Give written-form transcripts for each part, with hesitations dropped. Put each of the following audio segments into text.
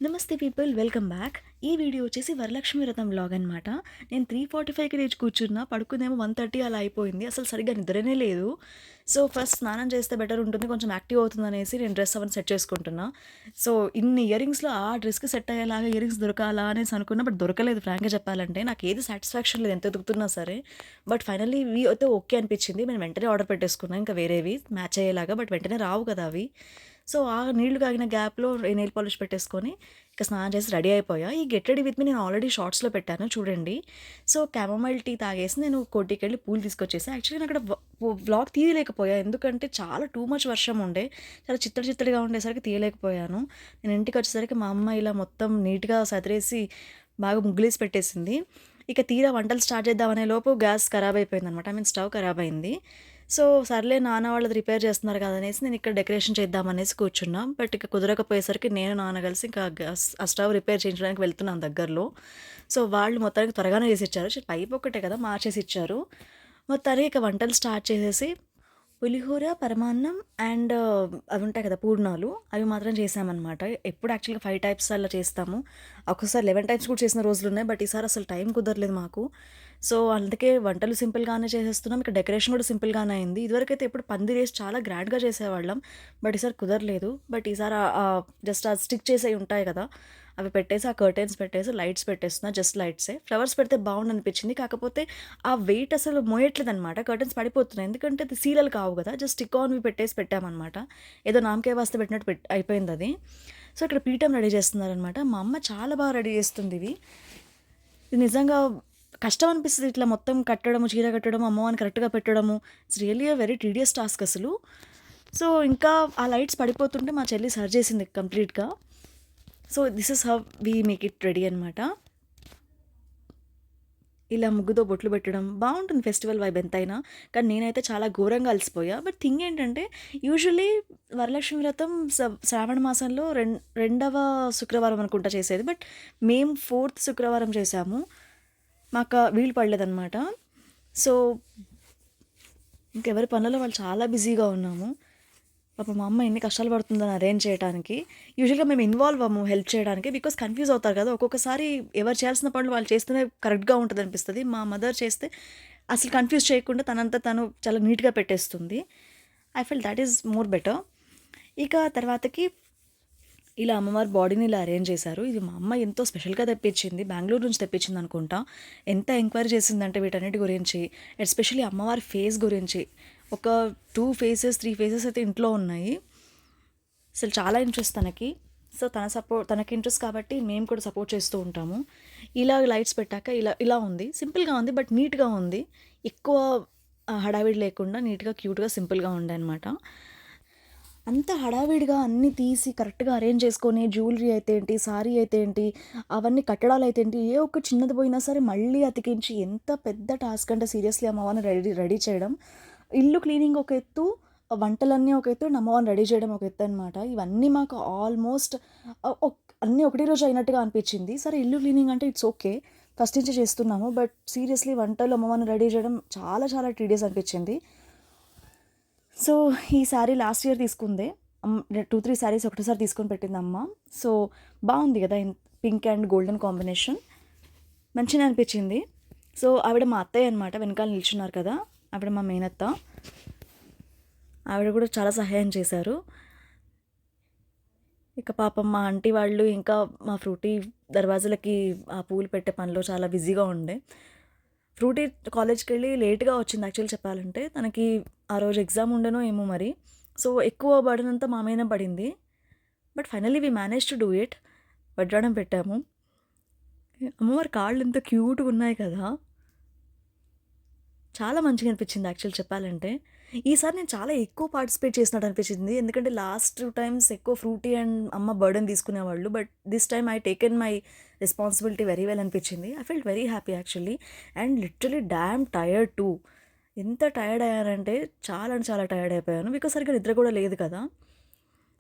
నమస్తే people, welcome back. ఈ video వచ్చేసి వరలక్ష్మి వ్రతం వ్లాగ్ అనమాట. నేను 3:45కి లేచి కూర్చున్నా, పడుకుందేమో 1:30 అలా అయిపోయింది. అసలు సరిగ్గా నిద్రనే లేదు. సో ఫస్ట్ స్నానం చేస్తే బెటర్ ఉంటుంది, కొంచెం యాక్టివ్ అవుతుందనేసి నేను డ్రెస్ అవన్నీ సెట్ చేసుకుంటున్నా. సో ఇన్ని ఇయరింగ్స్లో ఆ డ్రెస్కి సెట్ అయ్యేలాగా ఇయరింగ్స్ దొరకాలా అనేసి అనుకున్నా, బట్ దొరకలేదు. ఫ్రాంక్గా చెప్పాలంటే నాకు ఏది సాటిస్ఫాక్షన్ లేదు ఎంత ఎదుగుతున్నా సరే. బట్ ఫైనల్లీ ఇవి అయితే ఓకే అనిపించింది. నేను వెంటనే ఆర్డర్ పెట్టేసుకున్నాను ఇంకా వేరేవి మ్యాచ్ అయ్యేలాగా, బట్ వెంటనే రావు కదా అవి. సో ఆ నీళ్లు కాగిన గ్యాప్లో నెయిల్ పాలిష్ పెట్టేసుకొని ఇక స్నానం చేసి రెడీ అయిపోయా. ఈ గెట్ రెడీ విత్ మీ నేను ఆల్రెడీ షార్ట్స్లో పెట్టాను చూడండి. సో క్యామమైల్ టీ తాగేసి నేను కోటికి వెళ్ళి పూలు తీసుకొచ్చేసి, యాక్చువల్లీ నేను అక్కడ వ్లాగ్ తీయలేకపోయా, ఎందుకంటే చాలా టూ మచ్ వర్షం ఉండే, చాలా చిత్తడి చిత్తడిగా ఉండేసరికి తీయలేకపోయాను. నేను ఇంటికి వచ్చేసరికి మా అమ్మ ఇలా మొత్తం నీట్గా సదిరేసి బాగా ముగ్గులేసి పెట్టేసింది. ఇక తీరా వంటలు స్టార్ట్ చేద్దామనే లోపు గ్యాస్ ఖరాబ్ అయిపోయింది అనమాట, స్టవ్ ఖరాబ్ అయింది. సో సర్లే నాన్న వాళ్ళది రిపేర్ చేస్తున్నారు కదా అనేసి నేను ఇక్కడ డెకరేషన్ చేద్దామనేసి కూర్చున్నా. బట్ ఇక కుదరకపోయేసరికి నేను నాన్న కలిసి ఇంకా ఆ స్టవ్ రిపేర్ చేయించడానికి వెళ్తున్నాను దగ్గరలో. సో వాళ్ళు మొత్తానికి త్వరగానే చేసి ఇచ్చారు, పైప్ ఒక్కటే కదా మార్చేసి ఇచ్చారు. మొత్తానికి ఇక వంటలు స్టార్ట్ చేసేసి పులిహోర, పరమాన్నం అండ్ అవి ఉంటాయి కదా పూర్ణాలు, అవి మాత్రం చేసామన్నమాట. ఎప్పుడు యాక్చువల్గా 5 టైప్స్ అలా చేస్తాము, ఒక్కోసారి 11 టైప్స్ కూడా చేసిన రోజులు ఉన్నాయి. బట్ ఈసారి అసలు టైం కుదరలేదు మాకు. సో అందుకే వంటలు సింపుల్గానే చేసేస్తున్నాం. ఇక డెకరేషన్ కూడా సింపుల్గానే అయింది. ఇదివరకైతే ఎప్పుడు పందిరేసి చాలా గ్రాండ్గా చేసేవాళ్ళం, బట్ ఈసారి కుదరలేదు. బట్ ఈసారి జస్ట్ ఆ స్టిక్ చేసేవి ఉంటాయి కదా, అవి పెట్టేసి ఆ కర్టెన్స్ పెట్టేసి లైట్స్ పెట్టేస్తున్నా, జస్ట్ లైట్సే. ఫ్లవర్స్ పెడితే బాగుండు అనిపించింది, కాకపోతే ఆ వెయిట్ అసలు మోయట్లేదు అనమాట, కర్టెన్స్ పడిపోతున్నాయి. ఎందుకంటే అది సీలలు కావు కదా, జస్ట్ స్టిక్ ఆన్వి పెట్టేసి పెట్టామన్నమాట. ఏదో నామకే వాస్తే పెట్టినట్టు అయిపోయింది అది. సో ఇక్కడ పీఠం రెడీ చేస్తున్నారనమాట. మా అమ్మ చాలా బాగా రెడీ చేస్తుంది ఇవి. ఇది నిజంగా కష్టం అనిపిస్తుంది, ఇట్లా మొత్తం కట్టడము, చీర కట్టడం, అమ్మవారిని కరెక్ట్గా పెట్టడము. It's really a very tedious task అసలు. సో ఇంకా ఆ లైట్స్ పడిపోతుంటే మా చెల్లి సర్చ్ చేసింది కంప్లీట్గా. So this is how we make it ready అనమాట. ఇలా ముగ్గుతో బొట్లు పెట్టడం బాగుంటుంది, ఫెస్టివల్ వైబ్ ఎంతైనా. కానీ నేనైతే చాలా ఘోరంగా అలసిపోయా. బట్ థింగ్ ఏంటంటే, యూజువల్లీ వరలక్ష్మి వ్రతం శ్రావణ మాసంలో రెండవ శుక్రవారం అనుకుంటా చేసేది, బట్ మేము 4th శుక్రవారం చేసాము. మాకు వీలు పడలేదన్నమాట. సో ఇంకెవరి పనులలో వాళ్ళు చాలా బిజీగా ఉన్నాము. పాప మా అమ్మ ఎన్ని కష్టాలు పడుతుందని అరేంజ్ చేయడానికి. యూజువల్గా మేము ఇన్వాల్వ్ అవ్వము హెల్ప్ చేయడానికి, బికాస్ కన్ఫ్యూజ్ అవుతారు కదా. ఒక్కొక్కసారి ఎవరు చేయాల్సిన పనులు వాళ్ళు చేస్తేనే కరెక్ట్గా ఉంటుంది అనిపిస్తుంది. మా మదర్ చేస్తే అసలు కన్ఫ్యూజ్ చేయకుండా తనంతా తను చాలా నీట్గా పెట్టేస్తుంది. I feel that is more better. ఇక తర్వాతకి ఇలా అమ్మవారి బాడీని ఇలా అరేంజ్ చేశారు. ఇది మా అమ్మ ఎంతో స్పెషల్గా తెప్పించింది, బెంగళూరు నుంచి తెప్పించింది అనుకుంటా. ఎంత ఎంక్వైరీ చేసిందంటే వీటన్నిటి గురించి, ఎస్పెషల్లీ అమ్మవారి ఫేస్ గురించి. ఒక 2 ఫేసెస్ 3 ఫేసెస్ అయితే ఇంట్లో ఉన్నాయి. అసలు చాలా ఇంట్రెస్ట్ తనకి. సో తనకి ఇంట్రెస్ట్ కాబట్టి మేము కూడా సపోర్ట్ చేస్తూ ఉంటాము. ఇలా లైట్స్ పెట్టాక ఇలా ఇలా ఉంది, సింపుల్గా ఉంది, బట్ నీట్గా ఉంది. ఎక్కువ హడావిడి లేకుండా నీట్గా క్యూట్గా సింపుల్గా ఉండే అనమాట. అంత హడావిడిగా అన్నీ తీసి కరెక్ట్గా అరేంజ్ చేసుకొని, జ్యువెలరీ అయితే ఏంటి, సారీ అయితే ఏంటి, అవన్నీ కట్టడాలు అయితే ఏంటి, ఏ ఒక్క చిన్నది పోయినా సరే మళ్ళీ అతికించి ఎంత పెద్ద టాస్క్ అంటే సీరియస్లీ అమ్మవారిని రెడీ రెడీ చేయడం. ఇల్లు క్లీనింగ్ ఒక ఎత్తు, వంటలన్నీ ఒక ఎత్తు, అమ్మవారిని రెడీ చేయడం ఒక ఎత్తు అనమాట. ఇవన్నీ మాకు ఆల్మోస్ట్ అన్నీ ఒకటే రోజు అయినట్టుగా అనిపించింది. సరే ఇల్లు క్లీనింగ్ అంటే ఇట్స్ ఓకే, ఫస్ట్ నుంచి చేస్తున్నాము, బట్ సీరియస్లీ వంటలు అమ్మవారిని రెడీ చేయడం చాలా చాలా టీడియస్ అనిపించింది. సో ఈ శారీ లాస్ట్ ఇయర్ తీసుకుందే, 2-3 శారీస్ ఒకటేసారి తీసుకొని పెట్టింది అమ్మ. సో బాగుంది కదా, పింక్ అండ్ గోల్డెన్ కాంబినేషన్, మంచిగా అనిపించింది. సో ఆవిడ మా అత్తయ్య అనమాట, వెనకాల నిల్చున్నారు కదా, ఆవిడ మా మేనత్త. ఆవిడ కూడా చాలా సహాయం చేశారు. ఇక పాపం మా ఆంటీ వాళ్ళు ఇంకా మా ఫ్రూటీ దర్వాజలకి ఆ పూలు పెట్టే పనిలో చాలా బిజీగా ఉండే. ఫ్రూటీ కాలేజ్కి వెళ్ళి లేట్గా వచ్చింది యాక్చువల్లీ చెప్పాలంటే. తనకి ఆ రోజు ఎగ్జామ్ ఉండనో ఏమో మరి. సో ఎక్కువ బర్డెన్ అంతా మా మీదనే పడింది. But finally we manage to do it. వడ్రాణం పెట్టాము. అమ్మవారి కాళ్ళు ఎంత క్యూట్గా ఉన్నాయి కదా, చాలా మంచిగా అనిపించింది యాక్చువల్ చెప్పాలంటే. ఈసారి నేను చాలా ఎక్కువ పార్టిసిపేట్ చేసినట్టు అనిపించింది, ఎందుకంటే లాస్ట్ 2 టైమ్స్ ఎక్కువ ఫ్రూటీ అండ్ అమ్మ బర్డెన్ తీసుకునేవాళ్ళు. But this time I taken my responsibility very well అనిపించింది. I felt very happy actually, and literally damn tired too. ఎంత టైర్డ్ అయ్యానంటే చాలా అంటే చాలా టైర్డ్ అయిపోయాను, బికాస్ సరిగ్గా నిద్ర కూడా లేదు కదా.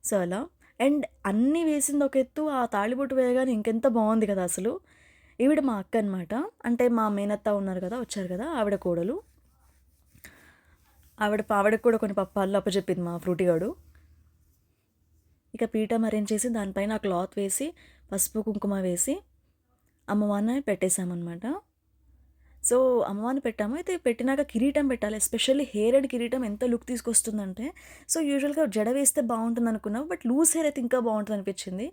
సో అలా, అండ్ అన్నీ వేసింది ఒక ఎత్తు, ఆ తాళిబొట్టు వేయగానే ఇంకెంత బాగుంది కదా అసలు. ఈవిడ మా అక్క అనమాట, అంటే మా మేనత్త ఉన్నారు కదా, వచ్చారు కదా, ఆవిడ కోడలు. ఆవిడకి కూడా కొన్ని పప్పాలు అప్పచెప్పింది మా ఫ్రూటీ గాడు. ఇక పీఠం అరేంజ్ చేసి దానిపైన ఆ క్లాత్ వేసి పసుపు కుంకుమ వేసి అమ్మవారిని పెట్టేశామన్నమాట. సో, అమ్మవారిని పెట్టాము. అయితే పెట్టినాక కిరీటం పెట్టాలి. ఎస్పెషల్లీ హెయిర్ అండ్ కిరీటం ఎంత లుక్ తీసుకొస్తుందంటే, సో, యూజువల్‌గా జడ వేస్తే బావుంటుందనుకున్నాము. బట్ లూజ్ హెయిర్ అయితే ఇంకా బావుంటదనిపించింది.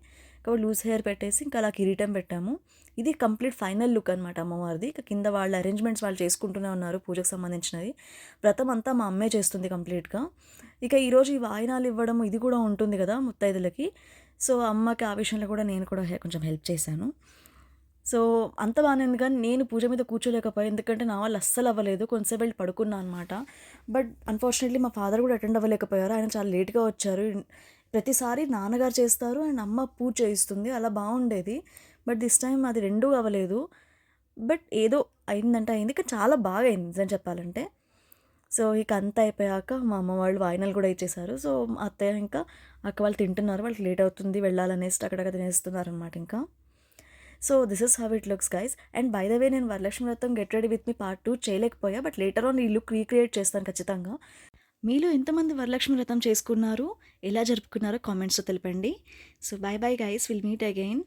కాబట్టి లూజ్ హెయిర్ పెట్టేసి ఇంకా అలా కిరీటం పెట్టాము. ఇది కంప్లీట్ ఫైనల్ లుక్ అనమాట అమ్మవారిది. ఇక కింద వాళ్ళ అరేంజ్‌మెంట్స్ వాళ్ళు చేసుకుంటూనే ఉన్నారు పూజకు సంబంధించినది. వ్రతం అంతా మా అమ్మే చేస్తుంది కంప్లీట్‌గా. ఇక ఈరోజు ఈ వాయినాలు ఇవ్వడం ఇది కూడా ఉంటుంది కదా ముత్తైదులకి. సో, అమ్మకి ఆ విషయంలో కూడా నేను కూడా కొంచెం హెల్ప్ చేశాను. సో, అంత బానే ఉంది కానీ, నేను పూజ మీద కూర్చోలేకపోయా. ఎందుకంటే, నా వల్ల అస్సలు అవ్వలేదు. కొంతసేపు వెళ్లి పడుకున్నా అనమాట. బట్ అన్‌ఫార్చునేట్‌లీ మా ఫాదర్ కూడా అటెండ్ అవ్వలేకపోయారు. ఆయన చాలా లేట్‌గా వచ్చారు. ప్రతిసారి నాన్నగారు చేస్తారు అండ్ అమ్మ పూజ చేయిస్తుంది. అలా బావుండేది. బట్ దిస్ టైమ్ అది 2 అవ్వలేదు. బట్ ఏదో అయిందంటే అయింది. కానీ చాలా బాగా అయింది నిజం చెప్పాలంటే. సో, ఇక అంతా అయిపోయాక మా అమ్మ వాళ్ళు వాయినాలు కూడా ఇచ్చేసారు. సో, మా అత్తయ్య ఇంకా అక్క వాళ్ళు తింటున్నారు. వాళ్ళకి లేట్ అవుతుంది వెళ్ళాలనేసి టకటక తినేస్తున్నారనమాట ఇంకా. So, this is how it looks guys. And by the way నేను Varalakshmi Vratam get ready with me part 2 చేయలేకపోయా. బట్ లేటర్ ఆన్ ఈ లుక్ రీక్రియేట్ చేస్తాను ఖచ్చితంగా. మీలో ఎంతమంది వరలక్ష్మి వ్రతం చేసుకున్నారు? ఎలా జరుపుకున్నారో కామెంట్స్‌లో తెలపండి. So, by bye guys. Will meet again.